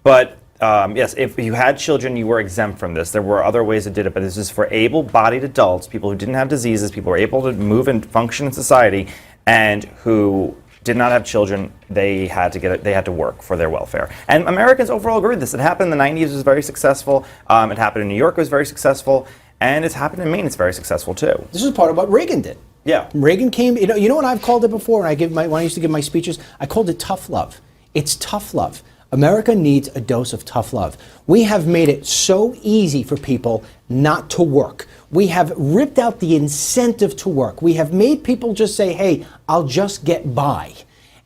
But yes, if you had children, you were exempt from this. There were other ways that did it, but this is for able-bodied adults, people who didn't have diseases, people who were able to move and function in society, and who did not have children. They had to work for their welfare. And Americans overall agree with this. It happened in the 90s. It was very successable. It happened in New York. It was very successful. And it's happened in Maine. It's very successful, too. This is part of what Reagan did. Yeah. Reagan came, you know what I've called it before when I used to give my speeches? I called it tough love. It's tough love. America needs a dose of tough love. We have made it so easy for people not to work. We have ripped out the incentive to work. We have made people just say, hey, I'll just get by.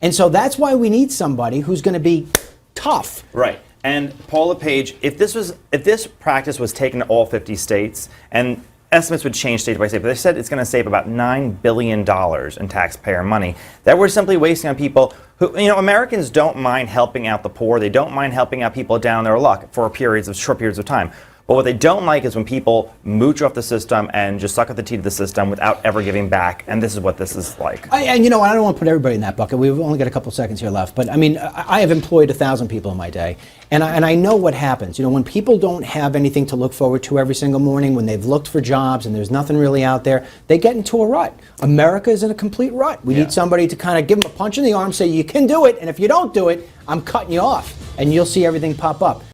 And so that's why we need somebody who's going to be tough. Right. And Paula Page, if this practice was taken to all 50 states, and estimates would change state by state, but they said it's going to save about $9 billion in taxpayer money that we're simply wasting on people who, Americans don't mind helping out the poor. They don't mind helping out people down on their luck for short periods of time. But what they don't like is when people mooch off the system and just suck at the teeth of the system without ever giving back. And this is what this is like. I don't want to put everybody in that bucket. We've only got a couple seconds here left. But I mean, I have employed 1,000 people in my day. And I know what happens. When people don't have anything to look forward to every single morning, when they've looked for jobs and there's nothing really out there, they get into a rut. America is in a complete rut. We need somebody to kind of give them a punch in the arm, say, you can do it. And if you don't do it, I'm cutting you off. And you'll see everything pop up.